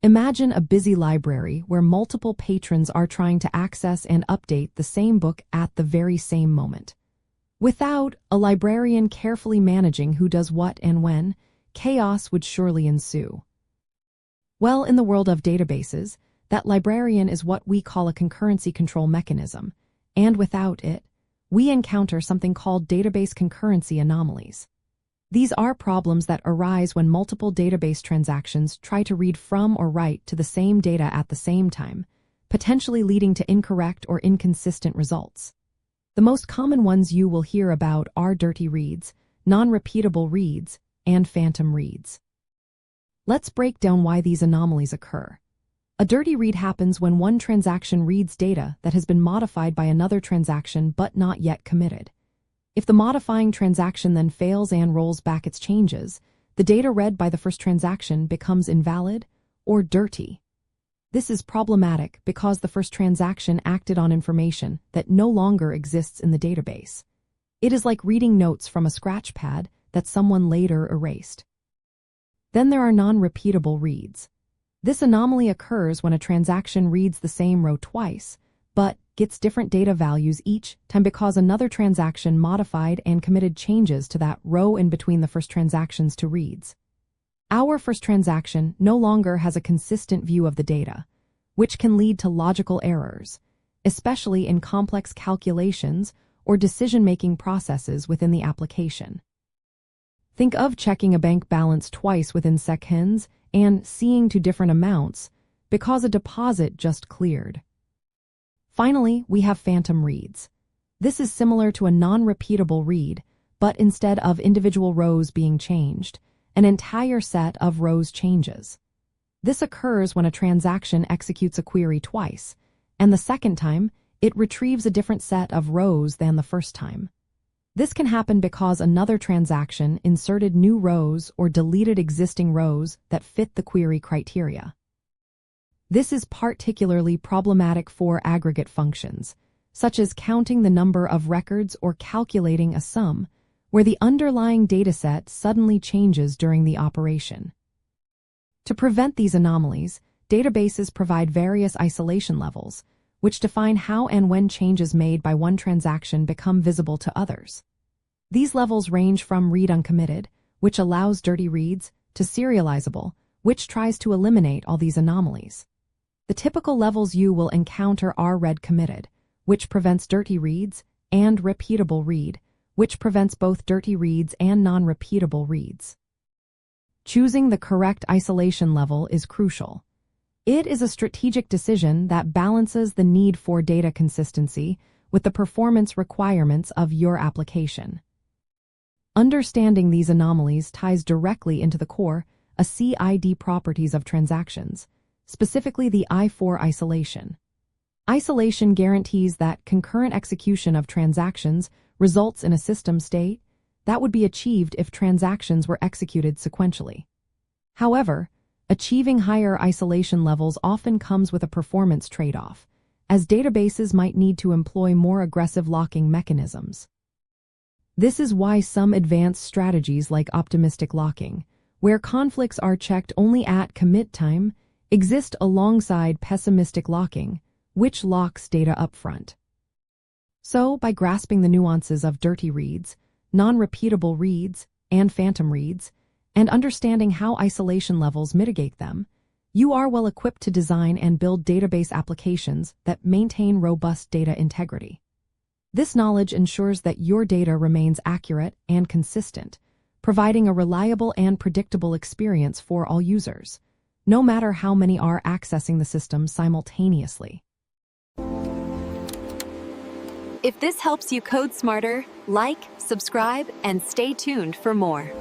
Imagine a busy library where multiple patrons are trying to access and update the same book at the very same moment. Without a librarian carefully managing who does what and when, chaos would surely ensue. Well, in the world of databases, that librarian is what we call a concurrency control mechanism, and without it, we encounter something called database concurrency anomalies. These are problems that arise when multiple database transactions try to read from or write to the same data at the same time, potentially leading to incorrect or inconsistent results. The most common ones you will hear about are dirty reads, non-repeatable reads, and phantom reads. Let's break down why these anomalies occur. A dirty read happens when one transaction reads data that has been modified by another transaction but not yet committed. If the modifying transaction then fails and rolls back its changes, the data read by the first transaction becomes invalid or dirty. This is problematic because the first transaction acted on information that no longer exists in the database. It is like reading notes from a scratch pad that someone later erased. Then there are non-repeatable reads. This anomaly occurs when a transaction reads the same row twice, but gets different data values each time because another transaction modified and committed changes to that row in between the first transaction's two reads. Our first transaction no longer has a consistent view of the data, which can lead to logical errors, especially in complex calculations or decision-making processes within the application. Think of checking a bank balance twice within seconds and seeing two different amounts because a deposit just cleared. Finally, we have phantom reads. This is similar to a non-repeatable read, but instead of individual rows being changed, an entire set of rows changes. This occurs when a transaction executes a query twice, and the second time, it retrieves a different set of rows than the first time. This can happen because another transaction inserted new rows or deleted existing rows that fit the query criteria. This is particularly problematic for aggregate functions, such as counting the number of records or calculating a sum, where the underlying dataset suddenly changes during the operation. To prevent these anomalies, databases provide various isolation levels, which define how and when changes made by one transaction become visible to others. These levels range from read uncommitted, which allows dirty reads, to serializable, which tries to eliminate all these anomalies. The typical levels you will encounter are read committed, which prevents dirty reads, and repeatable read, which prevents both dirty reads and non-repeatable reads. Choosing the correct isolation level is crucial. It is a strategic decision that balances the need for data consistency with the performance requirements of your application. Understanding these anomalies ties directly into the core, CID properties of transactions, specifically the I4 isolation. Isolation guarantees that concurrent execution of transactions results in a system state that would be achieved if transactions were executed sequentially. However, achieving higher isolation levels often comes with a performance trade-off, as databases might need to employ more aggressive locking mechanisms. This is why some advanced strategies like optimistic locking, where conflicts are checked only at commit time, exist alongside pessimistic locking, which locks data upfront. So, by grasping the nuances of dirty reads, non-repeatable reads, and phantom reads, and understanding how isolation levels mitigate them, you are well equipped to design and build database applications that maintain robust data integrity. This knowledge ensures that your data remains accurate and consistent, providing a reliable and predictable experience for all users, no matter how many are accessing the system simultaneously. If this helps you code smarter, like, subscribe, and stay tuned for more.